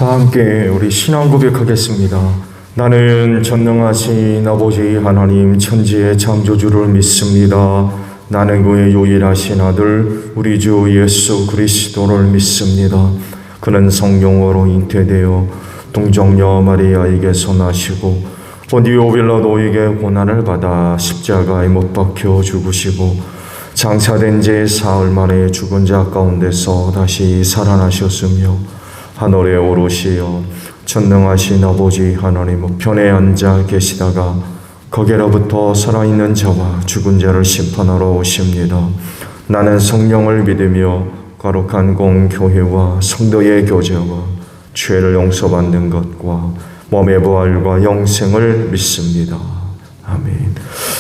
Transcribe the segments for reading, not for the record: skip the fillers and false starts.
다 함께 우리 신앙 고백하겠습니다. 나는 전능하신 아버지 하나님 천지의 창조주를 믿습니다. 나는 그의 유일하신 아들 우리 주 예수 그리스도를 믿습니다. 그는 성령으로 잉태되어 동정녀 마리아에게서 나시고 본디오 빌라도에게 고난을 받아 십자가에 못 박혀 죽으시고 장사된 지 사흘 만에 죽은 자 가운데서 다시 살아나셨으며 하늘에 오르시어 전능하신 아버지 하나님 우편에 앉아 계시다가 거기로부터 살아있는 자와 죽은 자를 심판하러 오십니다. 나는 성령을 믿으며 거룩한 공교회와 성도의 교제와 죄를 용서받는 것과 몸의 부활과 영생을 믿습니다. 아멘.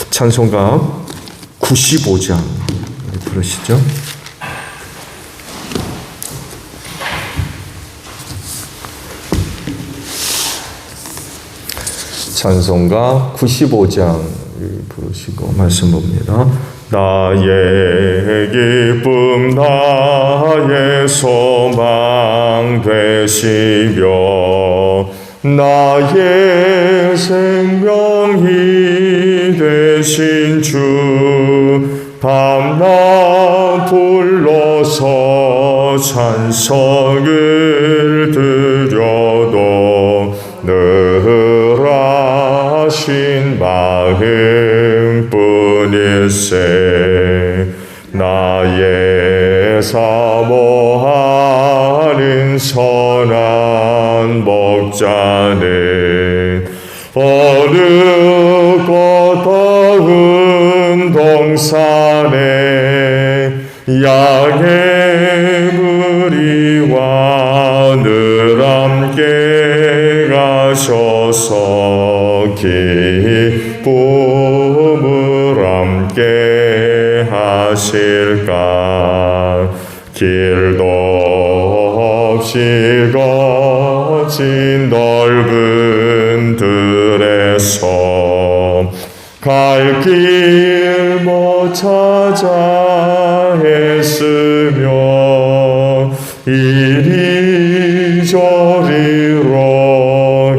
찬송가 95장 부르시죠. 찬송가 95장 부르시고 말씀 봅니다. 나의 기쁨 나의 소망 되시며 나의 생명이 되신 주 밤낮 불러서 찬송을 드려도 늘 하신 마음뿐일세. 나의 사모하는 선한 목자는 어느 꽃다운 동산에 양의 무리와 늘 함께 가셔서 기쁨을 함께 하실까. 길도 없이 거친 넓은 들에서 갈 길 못 찾아 애쓰며 이리저리로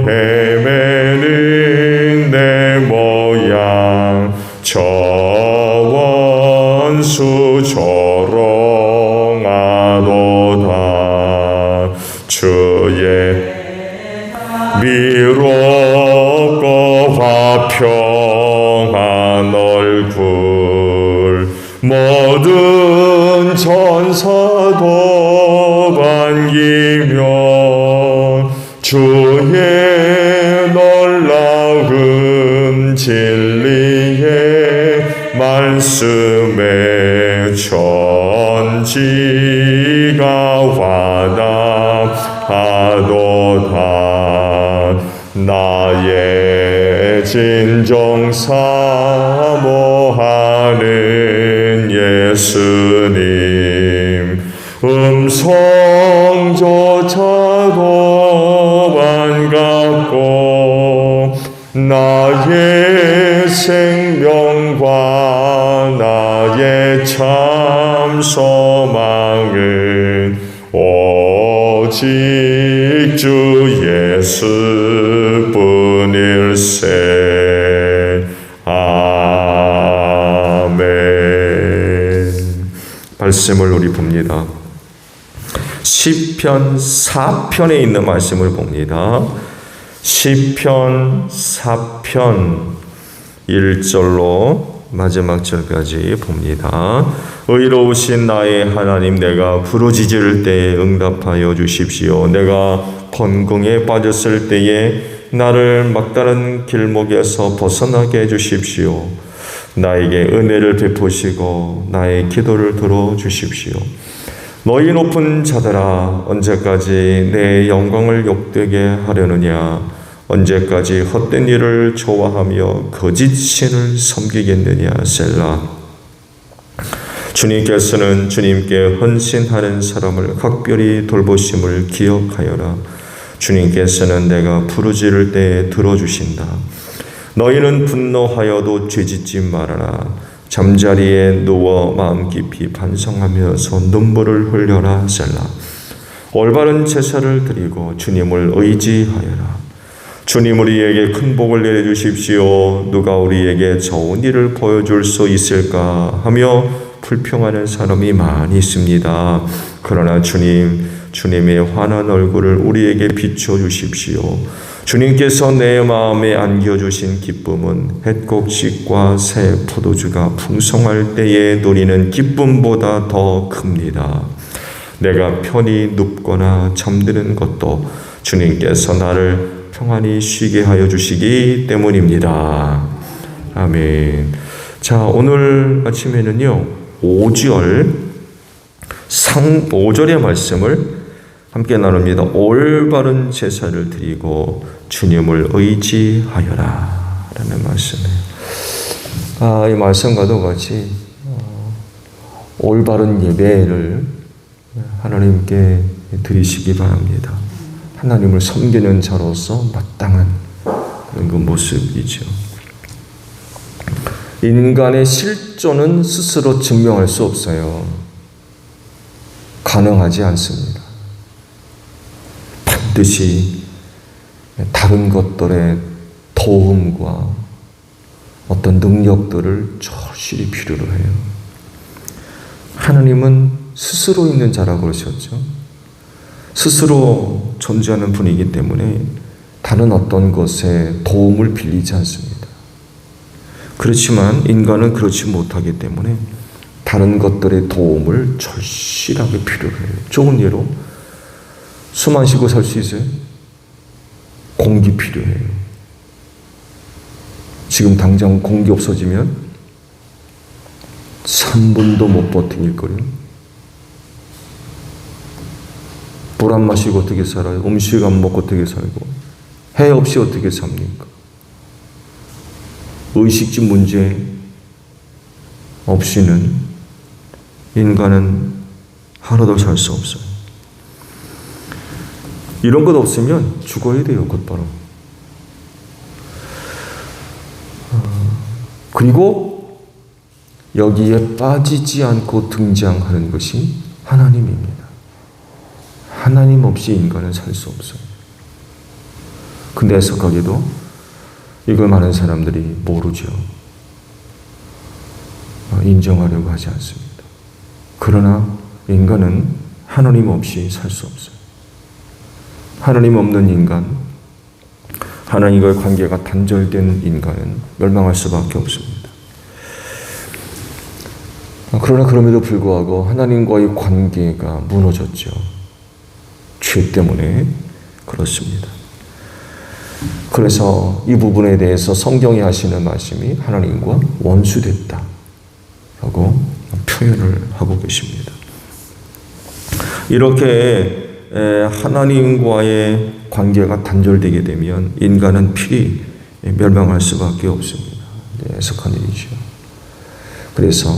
헤매는 내 모양 저 원수 조롱하도다. 주의 미롭고 화평한 얼굴 모든 천사도 반기며 주의 놀라운 진리의 말씀에 천지가 화답하도다. 나의 진정 사모하는 예수님 음성조차도 반갑고 나의 생명과 나의 참 소망은 오직 주 예수뿐일세. 아멘. 말씀을 우리 봅니다. 시편 4편에 있는 말씀을 봅니다. 시편 4편 1절로 마지막 절까지 봅니다. 의로우신 나의 하나님, 내가 부르짖을 때에 응답하여 주십시오. 내가 번궁에 빠졌을 때에 나를 막다른 길목에서 벗어나게 해주십시오. 나에게 은혜를 베푸시고 나의 기도를 들어주십시오. 너희 높은 자들아, 언제까지 내 영광을 욕되게 하려느냐? 언제까지 헛된 일을 좋아하며 거짓 신을 섬기겠느냐? 셀라. 주님께서는 주님께 헌신하는 사람을 각별히 돌보심을 기억하여라. 주님께서는 내가 부르짖을 때에 들어주신다. 너희는 분노하여도 죄짓지 말아라. 잠자리에 누워 마음 깊이 반성하면서 눈물을 흘려라. 셀라. 올바른 제사를 드리고 주님을 의지하여라. 주님 우리에게 큰 복을 내려주십시오. 누가 우리에게 좋은 일을 보여줄 수 있을까 하며 불평하는 사람이 많이 있습니다. 그러나 주님의 환한 얼굴을 우리에게 비춰주십시오. 주님께서 내 마음에 안겨주신 기쁨은 햇곡식과 새 포도주가 풍성할 때에 누리는 기쁨보다 더 큽니다. 내가 편히 눕거나 잠드는 것도 주님께서 나를 평안히 쉬게 하여 주시기 때문입니다. 아멘. 자, 오늘 아침에는요, 5절의 말씀을 함께 나눕니다. 올바른 제사를 드리고 주님을 의지하여라 라는 말씀이에요. 이 말씀과도 같이 올바른 예배를 하나님께 드리시기 바랍니다. 하나님을 섬기는 자로서 마땅한 그런 그 모습이죠. 인간의 실존은 스스로 증명할 수 없어요. 가능하지 않습니다. 반드시 다른 것들의 도움과 어떤 능력들을 절실히 필요로 해요. 하나님은 스스로 있는 자라고 그러셨죠. 스스로 존재하는 분이기 때문에 다른 어떤 것에 도움을 빌리지 않습니다. 그렇지만 인간은 그렇지 못하기 때문에 다른 것들의 도움을 절실하게 필요로 해요. 좋은 예로 숨 안 쉬고 살 수 있어요? 공기 필요해요. 지금 당장 공기 없어지면 3분도 못 버틸 거예요. 물 안 마시고 어떻게 살아요? 음식 안 먹고 어떻게 살고? 해 없이 어떻게 삽니까? 의식주 문제 없이는 인간은 하루도 살 수 없어요. 이런 것 없으면 죽어야 돼요, 곧바로. 그리고 여기에 빠지지 않고 등장하는 것이 하나님입니다. 하나님 없이 인간은 살 수 없어요. 근데 애석하게도 이걸 많은 사람들이 모르죠. 인정하려고 하지 않습니다. 그러나 인간은 하나님 없이 살 수 없어요. 하나님 없는 인간, 하나님과의 관계가 단절된 인간은 멸망할 수밖에 없습니다. 그러나 그럼에도 불구하고 하나님과의 관계가 무너졌죠. 죄 때문에 그렇습니다. 그래서 이 부분에 대해서 성경이 하시는 말씀이 하나님과 원수됐다 라고 표현을 하고 계십니다. 이렇게 하나님과의 관계가 단절되게 되면 인간은 필히 멸망할 수밖에 없습니다. 애석한 일이죠. 그래서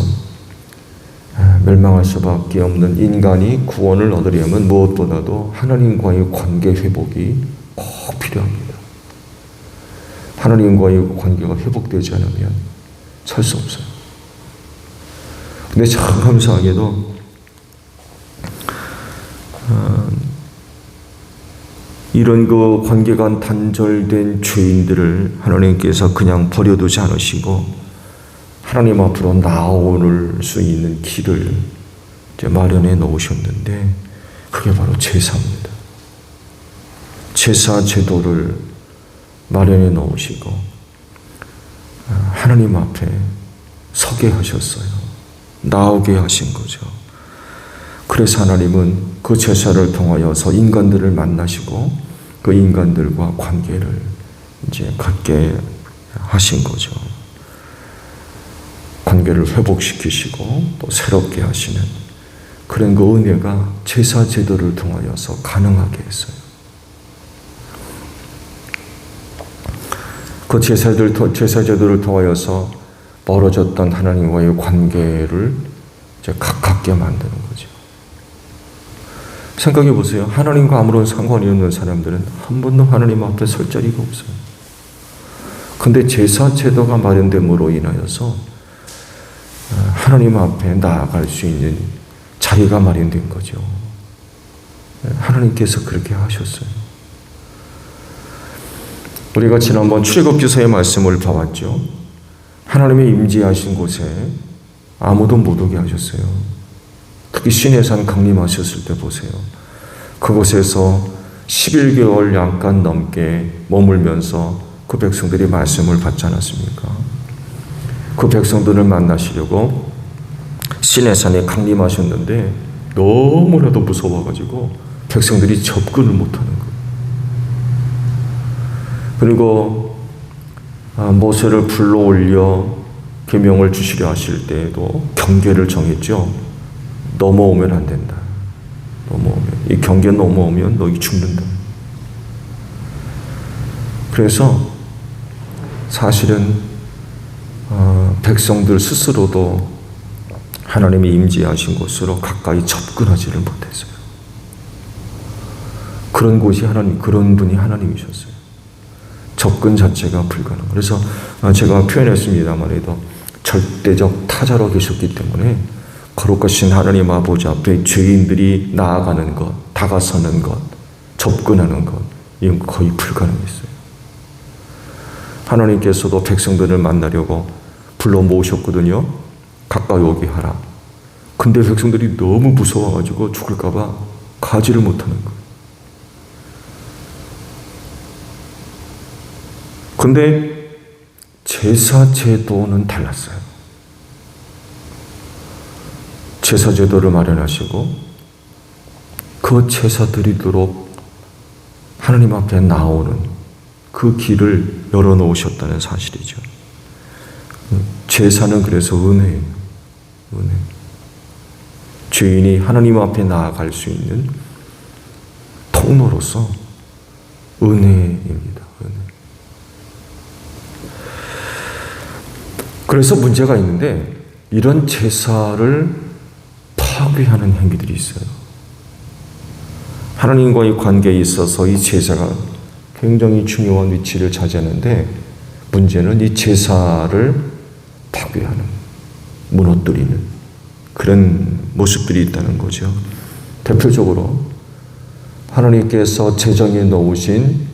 멸망할 수밖에 없는 인간이 구원을 얻으려면 무엇보다도 하나님과의 관계 회복이 꼭 필요합니다. 하나님과의 관계가 회복되지 않으면 살 수 없어요. 근데 참 감사하게도 이런 그 관계가 단절된 죄인들을 하나님께서 그냥 버려두지 않으시고 하나님 앞으로 나올 수 있는 길을 이제 마련해 놓으셨는데 그게 바로 제사입니다. 제사 제도를 마련해 놓으시고 하나님 앞에 서게 하셨어요. 나오게 하신 거죠. 그래서 하나님은 그 제사를 통하여서 인간들을 만나시고 그 인간들과 관계를 이제 갖게 하신 거죠. 관계를 회복시키시고 또 새롭게 하시는 그런 그 은혜가 제사 제도를 통하여서 가능하게 했어요. 그 제사 제도를 통하여서 멀어졌던 하나님과의 관계를 이제 가깝게 만드는 거죠. 생각해 보세요. 하나님과 아무런 상관이 없는 사람들은 한 번도 하나님 앞에 설 자리가 없어요. 근데 제사 제도가 마련됨으로 인하여서 하나님 앞에 나아갈 수 있는 자리가 마련된 거죠. 하나님께서 그렇게 하셨어요. 우리가 지난번 출애굽기서의 말씀을 봐왔죠. 하나님의 임재하신 곳에 아무도 못 오게 하셨어요. 특히 시내산 강림하셨을 때 보세요. 그곳에서 11개월 약간 넘게 머물면서 그 백성들이 말씀을 받지 않았습니까? 그 백성들을 만나시려고 시내산에 강림하셨는데 너무나도 무서워가지고 백성들이 접근을 못하는 거예요. 그리고 모세를 불러올려 계명을 주시려 하실 때에도 경계를 정했죠. 넘어오면 안 된다. 이 경계 넘어오면 너희 죽는다. 그래서 사실은 백성들 스스로도 하나님이 임재하신 곳으로 가까이 접근하지를 못했어요. 그런 곳이 그런 분이 하나님이셨어요. 접근 자체가 불가능. 그래서 제가 표현했습니다만 절대적 타자로 계셨기 때문에 거룩하신 하나님 아버지 앞에 죄인들이 나아가는 것, 다가서는 것, 접근하는 것, 이건 거의 불가능했어요. 하나님께서도 백성들을 만나려고 불러 모으셨거든요. 가까이 오게 하라. 근데 백성들이 너무 무서워가지고 죽을까봐 가지를 못하는 거예요. 근데 제사 제도는 달랐어요. 제사 제도를 마련하시고 그 제사 드리도록 하나님 앞에 나오는 그 길을 열어놓으셨다는 사실이죠. 제사는 그래서 은혜예요. 은혜. 죄인이 하나님 앞에 나아갈 수 있는 통로로서 은혜입니다. 은혜. 그래서 문제가 있는데 이런 제사를 파괴하는 행위들이 있어요. 하나님과의 관계에 있어서 이 제사가 굉장히 중요한 위치를 차지하는데 문제는 이 제사를 파괴하는, 무너뜨리는 그런 모습들이 있다는 거죠. 대표적으로 하나님께서 제정해 놓으신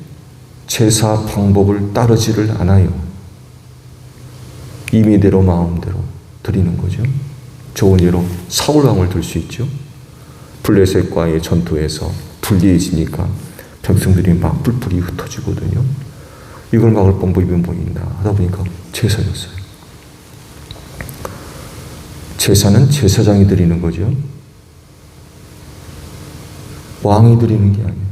제사 방법을 따르지를 않아요. 임의대로 마음대로 드리는 거죠. 좋은 예로 사울왕을 들 수 있죠. 블레셋과의 전투에서 불리해지니까 백성들이 막 뿔뿔이 흩어지거든요. 이걸 막을 방법이 뭐 있나 하다 보니까 제사였어요. 제사는 제사장이 드리는 거죠. 왕이 드리는 게 아니에요.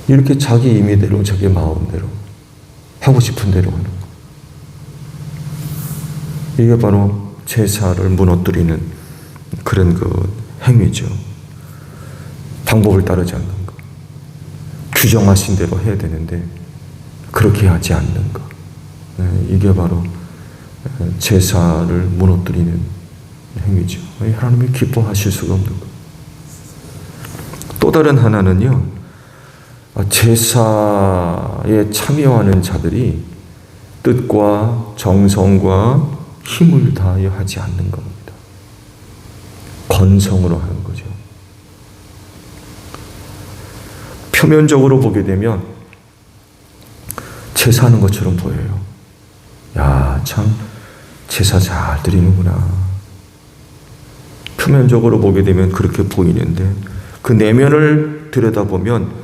이렇게 자기 임의대로 자기 마음대로 하고 싶은 대로 하는 거. 이게 바로 제사를 무너뜨리는 그런 그 행위죠. 방법을 따르지 않는 것. 규정하신 대로 해야 되는데 그렇게 하지 않는 것. 이게 바로 제사를 무너뜨리는 행위죠. 하나님이 기뻐하실 수가 없는 것. 또 다른 하나는요. 제사에 참여하는 자들이 뜻과 정성과 힘을 다하여 하지 않는 겁니다. 건성으로 하는 거죠. 표면적으로 보게 되면 제사하는 것처럼 보여요. 야, 참 제사 잘 드리는구나. 표면적으로 보게 되면 그렇게 보이는데 그 내면을 들여다보면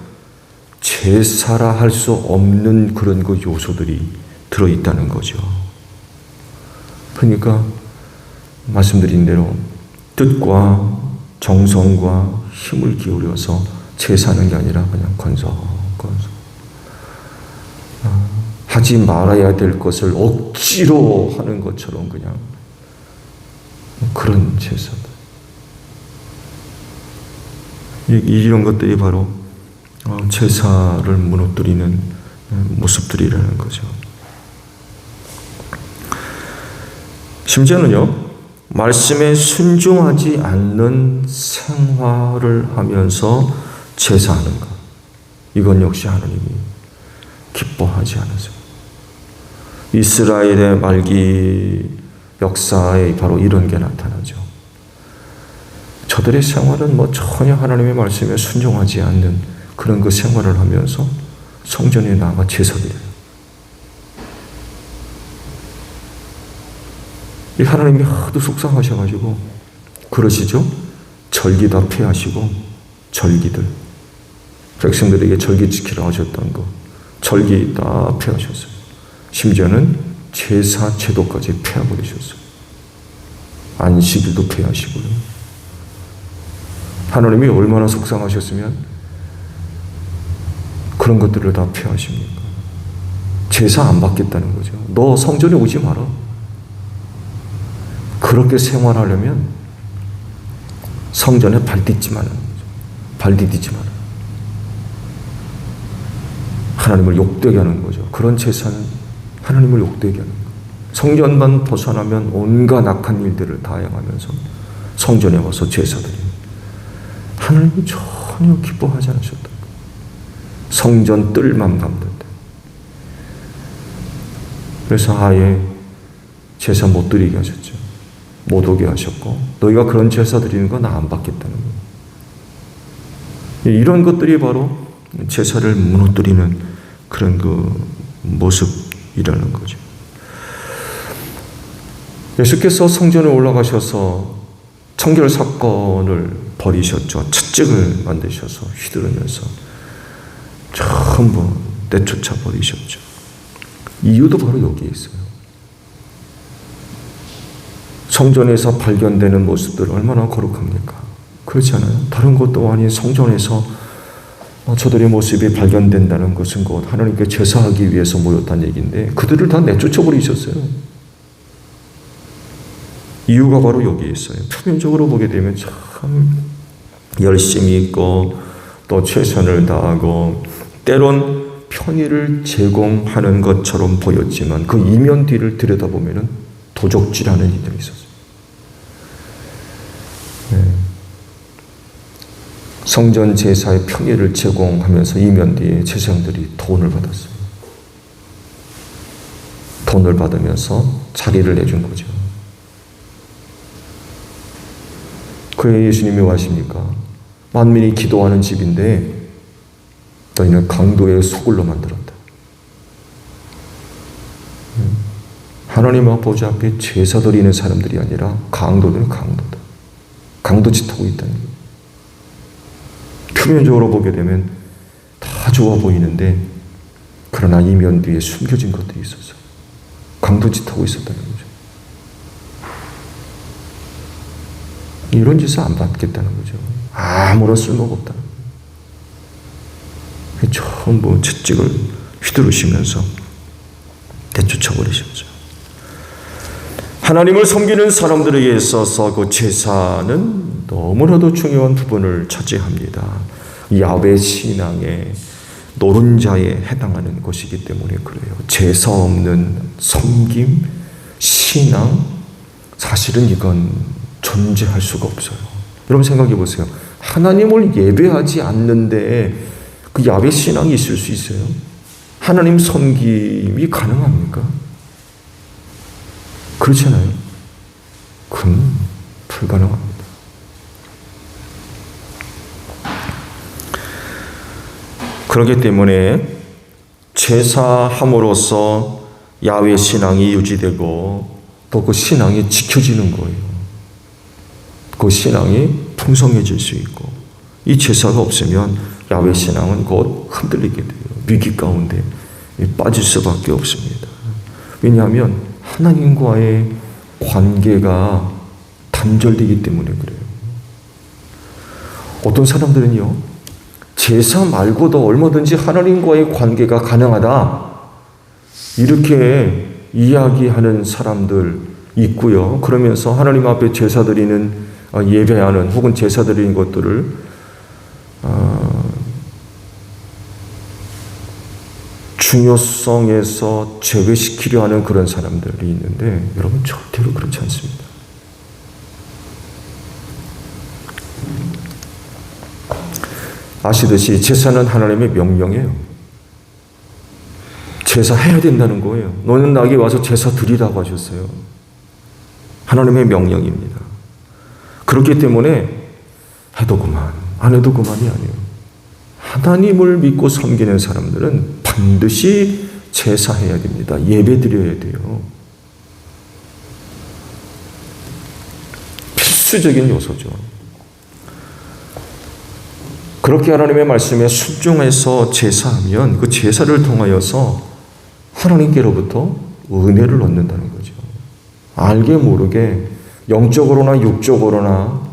제사라 할 수 없는 그런 그 요소들이 들어있다는 거죠. 그러니까 말씀드린 대로 뜻과 정성과 힘을 기울여서 제사하는 게 아니라 그냥 건성 하지 말아야 될 것을 억지로 하는 것처럼 그냥 그런 제사들. 이런 것들이 바로 제사를 무너뜨리는 모습들이라는 거죠. 심지어는요, 말씀에 순종하지 않는 생활을 하면서 제사하는 것. 이건 역시 하나님이 기뻐하지 않으세요. 이스라엘의 말기 역사에 바로 이런 게 나타나죠. 저들의 생활은 전혀 하나님의 말씀에 순종하지 않는 그런 그 생활을 하면서 성전에 나가 제사드려요. 이 하나님이 하도 속상하셔가지고 그러시죠? 절기 다 폐하시고 절기들 백성들에게 절기 지키라 하셨던 거 절기 다 폐하셨어요. 심지어는 제사 제도까지 폐하버리셨어요. 안식일도 폐하시고요. 하나님이 얼마나 속상하셨으면 그런 것들을 다 폐하십니까? 제사 안 받겠다는 거죠. 너 성전에 오지 마라. 그렇게 생활하려면 성전에 발 딛지 말라는 거죠. 발 디디지 마라. 하나님을 욕되게 하는 거죠. 그런 제사는 하나님을 욕되게 하는 거예요. 성전만 벗어나면 온갖 악한 일들을 다 행하면서 성전에 와서 제사드립니다. 하나님이 전혀 기뻐하지 않으셨던 거예요. 성전 뜰만 밟는다. 그래서 아예 제사 못 드리게 하셨죠. 못 오게 하셨고 너희가 그런 제사 드리는 건 나 안 받겠다는 거예요. 이런 것들이 바로 제사를 무너뜨리는 그런 그 모습이라는 거죠. 예수께서 성전에 올라가셔서 청결 사건을 벌이셨죠. 채찍을 만드셔서 휘두르면서 전부 내쫓아 버리셨죠. 이유도 바로 여기에 있어요. 성전에서 발견되는 모습들 얼마나 거룩합니까? 그렇지 않아요? 다른 것도 아닌 성전에서 저들의 모습이 발견된다는 것은 곧 하나님께 제사하기 위해서 모였다는 얘기인데 그들을 다 내쫓아 버리셨어요. 이유가 바로 여기에 있어요. 표면적으로 보게 되면 참 열심히 있고 또 최선을 다하고 때론 편의를 제공하는 것처럼 보였지만 그 이면 뒤를 들여다보면 도적질하는 이들이 있었어요. 성전 제사의 편의를 제공하면서 이면 뒤에 제사장들이 돈을 받았어요. 돈을 받으면서 자리를 내준 거죠. 그래 예수님이 뭐 하십니까? 만민이 기도하는 집인데 너희는 강도의 소굴로 만들었다. 하나님 아버지 앞에 제사 드리는 사람들이 아니라 강도들은 강도다. 강도짓하고 있다는 거예요. 표면적으로 보게 되면 다 좋아 보이는데 그러나 이면 뒤에 숨겨진 것들이 있어서 강도짓하고 있었다는 거죠. 이런 짓을 안 받겠다는 거죠. 아무런 쓸모가 없다는 거예요. 전부 채찍을 휘두르시면서 내쫓아버리셨죠. 하나님을 섬기는 사람들에게 있어서 그 제사는 너무나도 중요한 부분을 차지합니다. 야훼 신앙의 노른자에 해당하는 것이기 때문에 그래요. 제사 없는 섬김, 신앙, 사실은 이건 존재할 수가 없어요. 여러분 생각해 보세요. 하나님을 예배하지 않는데 그 야훼 신앙이 있을 수 있어요? 하나님 섬김이 가능합니까? 그렇지 않아요? 그건 불가능합니다. 그렇기 때문에 제사함으로써 야훼 신앙이 유지되고 또 그 신앙이 지켜지는 거예요. 그 신앙이 풍성해질 수 있고 이 제사가 없으면 야훼 신앙은 곧 흔들리게 돼요. 위기 가운데 빠질 수밖에 없습니다. 왜냐하면 하나님과의 관계가 단절되기 때문에 그래요. 어떤 사람들은요, 제사 말고도 얼마든지 하나님과의 관계가 가능하다. 이렇게 이야기하는 사람들 있고요. 그러면서 하나님 앞에 제사 드리는, 예배하는 혹은 제사 드리는 것들을 중요성에서 제외시키려 하는 그런 사람들이 있는데 여러분 절대로 그렇지 않습니다. 아시듯이 제사는 하나님의 명령이에요. 제사해야 된다는 거예요. 너는 나에게 와서 제사 드리라고 하셨어요. 하나님의 명령입니다. 그렇기 때문에 해도 그만, 안 해도 그만이 아니에요. 하나님을 믿고 섬기는 사람들은 반드시 제사해야 됩니다. 예배 드려야 돼요. 필수적인 요소죠. 그렇게 하나님의 말씀에 순종해서 제사하면 그 제사를 통하여서 하나님께로부터 은혜를 얻는다는 거죠. 알게 모르게 영적으로나 육적으로나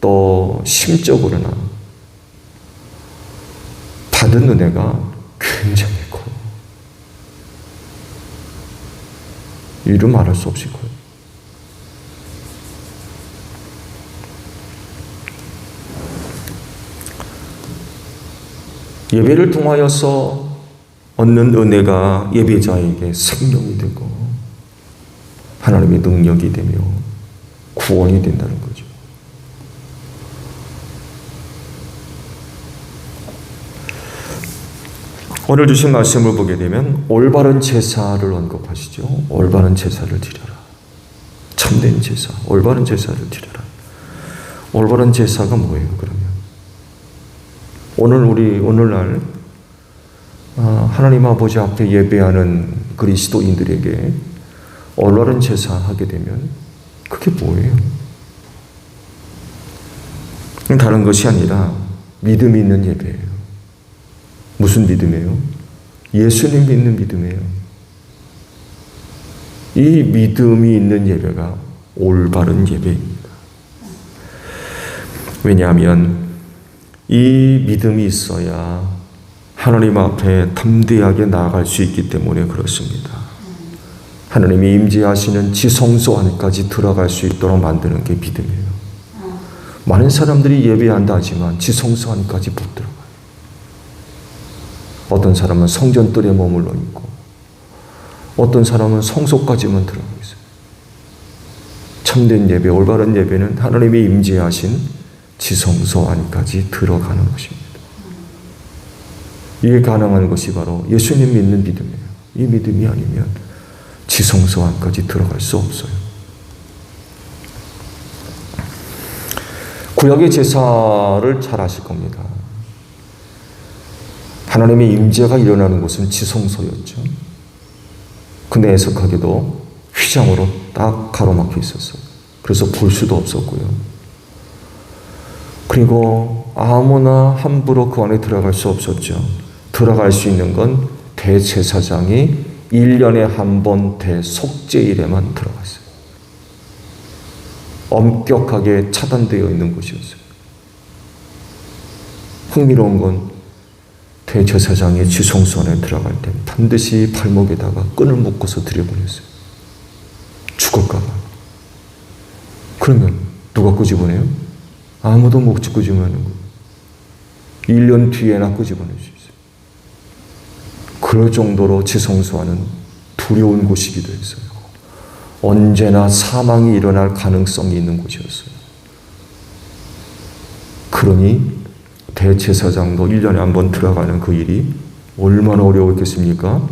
또 심적으로나 받은 은혜가 굉장히 커요. 이루 말할 수 없이 커요. 예배를 통하여서 얻는 은혜가 예배자에게 생명이 되고 하나님의 능력이 되며 구원이 된다는 거죠. 오늘 주신 말씀을 보게 되면 올바른 제사를 언급하시죠. 올바른 제사를 드려라. 참된 제사, 올바른 제사를 드려라. 올바른 제사가 뭐예요, 그러면? 오늘날 하나님 아버지 앞에 예배하는 그리스도인들에게 올바른 제사 하게 되면 그게 뭐예요? 다른 것이 아니라 믿음이 있는 예배예요. 무슨 믿음이에요? 예수님 믿는 믿음이에요. 이 믿음이 있는 예배가 올바른 예배입니다. 왜냐하면 이 믿음이 있어야 하나님 앞에 담대하게 나아갈 수 있기 때문에 그렇습니다. 하나님이 임재하시는 지성소 안까지 들어갈 수 있도록 만드는 게 믿음이에요. 많은 사람들이 예배한다 하지만 지성소 안까지 못 들어가요. 어떤 사람은 성전뜰에 머물러 있고 어떤 사람은 성소까지만 들어가 있어요. 참된 예배, 올바른 예배는 하나님이 임재하신 지성소 안까지 들어가는 것입니다. 이게 가능한 것이 바로 예수님 믿는 믿음이에요. 이 믿음이 아니면 지성소 안까지 들어갈 수 없어요. 구약의 제사를 잘 아실 겁니다. 하나님의 임재가 일어나는 곳은 지성소였죠. 근데 애석하게도 휘장으로 딱 가로막혀 있었어요. 그래서 볼 수도 없었고요. 그리고 아무나 함부로 그 안에 들어갈 수 없었죠. 들어갈 수 있는 건 대제사장이 1년에 한 번 대속죄일에만 들어갔어요. 엄격하게 차단되어 있는 곳이었어요. 흥미로운 건 대제사장이 지성소 안에 들어갈 때 반드시 발목에다가 끈을 묶어서 들여보냈어요. 죽을까 봐. 그러면 누가 끄집어내요? 아무도 못 끄집어내는 거예요. 1년 뒤에나 끄집어낼 수 있어요. 그럴 정도로 지성소 안은 두려운 곳이기도 했어요. 언제나 사망이 일어날 가능성이 있는 곳이었어요. 그러니 대제사장도 1년에 한 번 들어가는 그 일이 얼마나 어려웠겠습니까?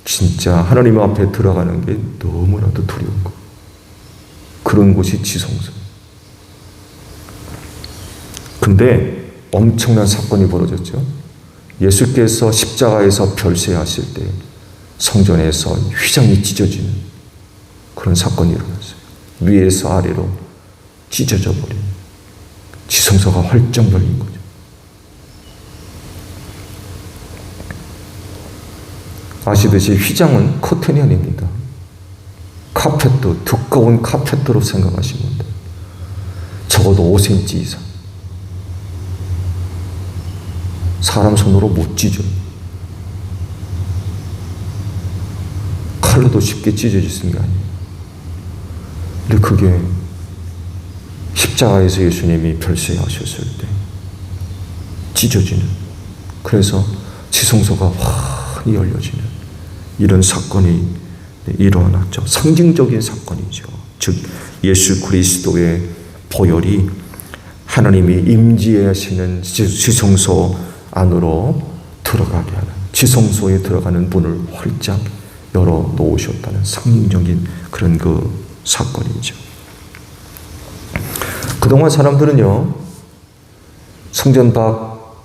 진짜 하나님 앞에 들어가는 게 너무나도 두려운 거. 그런 곳이 지성소. 근데 엄청난 사건이 벌어졌죠. 예수께서 십자가에서 별세하실 때 성전에서 휘장이 찢어지는 그런 사건이 일어났어요. 위에서 아래로 찢어져 버린 지성소가 활짝 열린 거죠. 아시듯이 휘장은 커튼이 아닙니다. 카페트, 두꺼운 카페트로 생각하시면 돼요. 적어도 5cm 이상. 사람 손으로 못 찢어요. 칼로도 쉽게 찢어질 수 있는 게 아니에요. 근데 그게 십자가에서 예수님이 별세하셨을 때 찢어지는, 그래서 지성소가 환히 열려지는 이런 사건이 일어났죠. 상징적인 사건이죠. 즉 예수 그리스도의 보혈이 하나님이 임재하시는 지성소 안으로 들어가게 하는, 지성소에 들어가는 문을 활짝 열어 놓으셨다는 상징적인 그런 그 사건이죠. 그동안 사람들은요, 성전 밖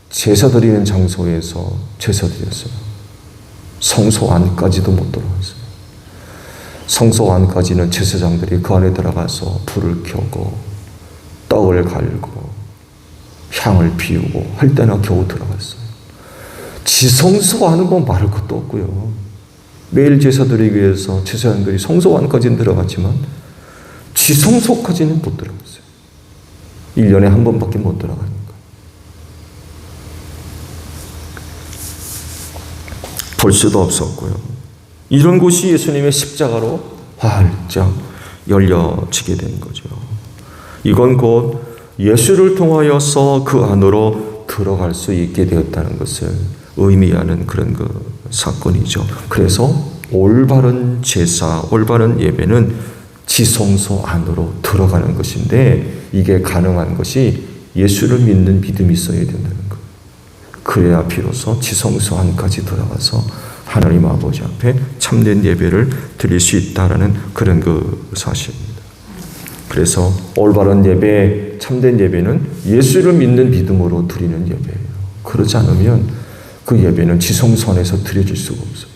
제사 드리는 장소에서 제사 드렸어요. 성소 안까지도 못 들어갔어요. 성소 안까지는 제사장들이 그 안에 들어가서 불을 켜고 떡을 갈고 향을 피우고 할 때나 겨우 들어갔어요. 지성소 안은 뭐 말할 것도 없고요. 매일 제사 드리기 위해서 제사장들이 성소 안까지는 들어갔지만 지성소까지는 못 들어갔어요. 1년에 한 번밖에 못 들어가니까. 볼 수도 없었고요. 이런 곳이 예수님의 십자가로 활짝 열려지게 된 거죠. 이건 곧 예수를 통하여서 그 안으로 들어갈 수 있게 되었다는 것을 의미하는 그런 그 사건이죠. 그래서 올바른 제사, 올바른 예배는 지성소 안으로 들어가는 것인데 이게 가능한 것이 예수를 믿는 믿음이 있어야 된다는 거예요. 그래야 비로소 지성소 안까지 들어가서 하나님 아버지 앞에 참된 예배를 드릴 수 있다라는 그런 그 사실입니다. 그래서 올바른 예배, 참된 예배는 예수를 믿는 믿음으로 드리는 예배예요. 그렇지 않으면 그 예배는 지성소 안에서 드려질 수가 없어요.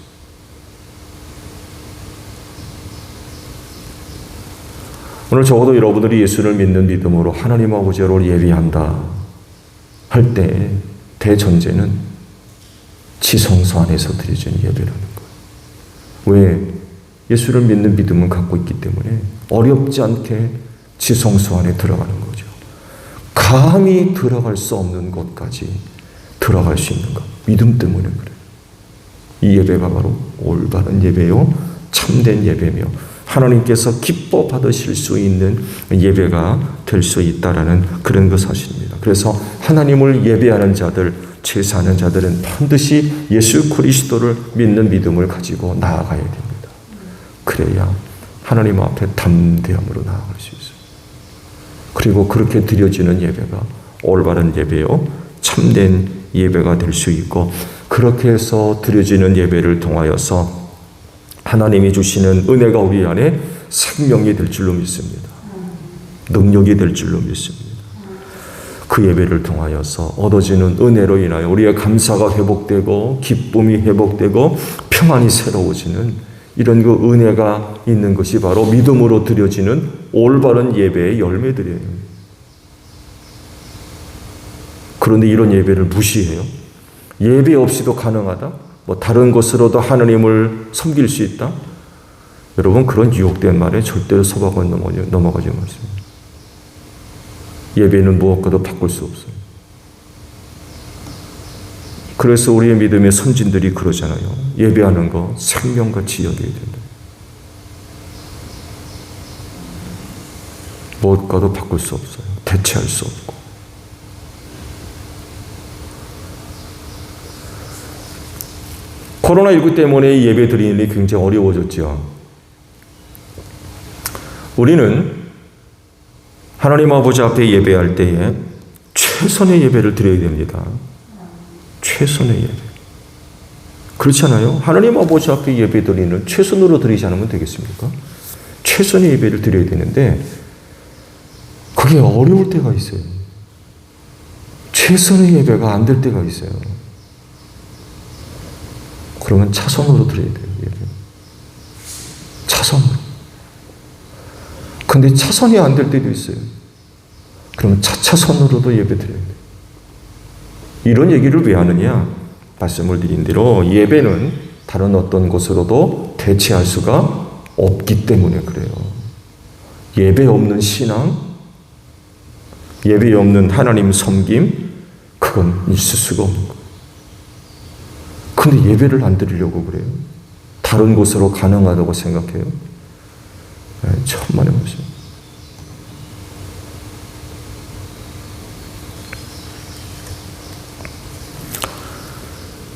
오늘 적어도 여러분들이 예수를 믿는 믿음으로 하나님 아버지로 예배한다 할 때 대전제는 지성소 안에서 드려지는 예배라는 거예요. 왜? 예수를 믿는 믿음은 갖고 있기 때문에 어렵지 않게 지성소 안에 들어가는 거죠. 감히 들어갈 수 없는 곳까지 들어갈 수 있는 것. 믿음 때문에 그래요. 이 예배가 바로 올바른 예배요, 참된 예배며 하나님께서 기뻐 받으실 수 있는 예배가 될 수 있다라는 그런 그 사실입니다. 그래서 하나님을 예배하는 자들, 제사하는 자들은 반드시 예수 그리스도를 믿는 믿음을 가지고 나아가야 됩니다. 그래야 하나님 앞에 담대함으로 나아갈 수 있어요. 그리고 그렇게 드려지는 예배가 올바른 예배요, 참된 예배가 될 수 있고, 그렇게 해서 드려지는 예배를 통하여서 하나님이 주시는 은혜가 우리 안에 생명이 될 줄로 믿습니다. 능력이 될 줄로 믿습니다. 그 예배를 통하여서 얻어지는 은혜로 인하여 우리의 감사가 회복되고 기쁨이 회복되고 평안이 새로워지는 이런 그 은혜가 있는 것이 바로 믿음으로 드려지는 올바른 예배의 열매들이에요. 그런데 이런 예배를 무시해요. 예배 없이도 가능하다? 뭐 다른 것으로도 하나님을 섬길 수 있다? 여러분, 그런 유혹된 말에 절대로 속아가 넘어가지 마십니다. 예배는 무엇과도 바꿀 수 없어요. 그래서 우리의 믿음의 선진들이 그러잖아요. 예배하는 거 생명같이 여겨야 된다. 무엇과도 바꿀 수 없어요. 대체할 수 없고. 코로나19 때문에 예배 드리는 일이 굉장히 어려워졌죠. 우리는 하나님 아버지 앞에 예배할 때에 최선의 예배를 드려야 됩니다. 최선의 예배. 그렇지 않아요? 하나님 아버지 앞에 예배 드리는 최선으로 드리지 않으면 되겠습니까? 최선의 예배를 드려야 되는데 그게 어려울 때가 있어요. 최선의 예배가 안 될 때가 있어요. 그러면 차선으로 드려야 돼요. 예배. 차선으로. 근데 차선이 안 될 때도 있어요. 그러면 차차선으로도 예배 드려야 돼요. 이런 얘기를 왜 하느냐? 말씀을 드린 대로 예배는 다른 어떤 것으로도 대체할 수가 없기 때문에 그래요. 예배 없는 신앙, 예배 없는 하나님 섬김, 그건 있을 수가 없는 거예요. 근데 예배를 안 드리려고 그래요. 다른 곳으로 가능하다고 생각해요. 천만의 말씀.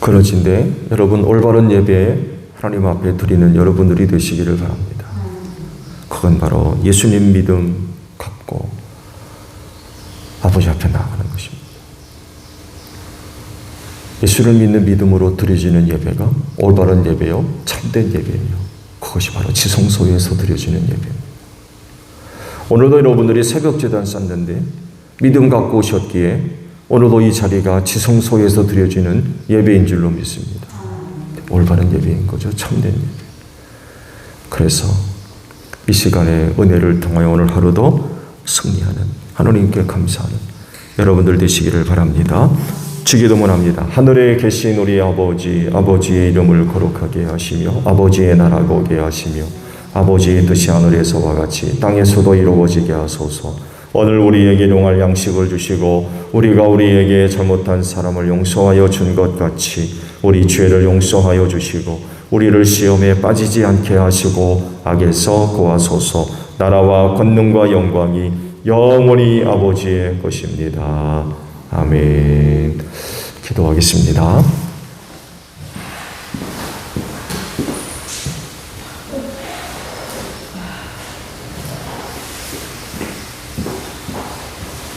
그러신데 여러분, 올바른 예배 하나님 앞에 드리는 여러분들이 되시기를 바랍니다. 그건 바로 예수님 믿음 갖고 아버지 앞에 나아가는 것입니다. 예수를 믿는 믿음으로 드려지는 예배가 올바른 예배요, 참된 예배예요. 그것이 바로 지성소에서 드려지는 예배입니다. 오늘도 여러분들이 새벽 제단 쌌는데 믿음 갖고 오셨기에 오늘도 이 자리가 지성소에서 드려지는 예배인 줄로 믿습니다. 올바른 예배인 거죠. 참된 예배. 그래서 이 시간에 은혜를 통하여 오늘 하루도 승리하는, 하나님께 감사하는 여러분들 되시기를 바랍니다. 주기도문합니다. 하늘에 계신 우리 아버지, 아버지의 이름을 거룩하게 하시며 아버지의 나라가 오게 하시며 아버지의 뜻이 하늘에서와 같이 땅에서도 이루어지게 하소서. 오늘 우리에게 일용할 양식을 주시고 우리가 우리에게 잘못한 사람을 용서하여 준 것 같이 우리 죄를 용서하여 주시고 우리를 시험에 빠지지 않게 하시고 악에서 구하소서. 나라와 권능과 영광이 영원히 아버지의 것입니다. 아멘. 기도하겠습니다.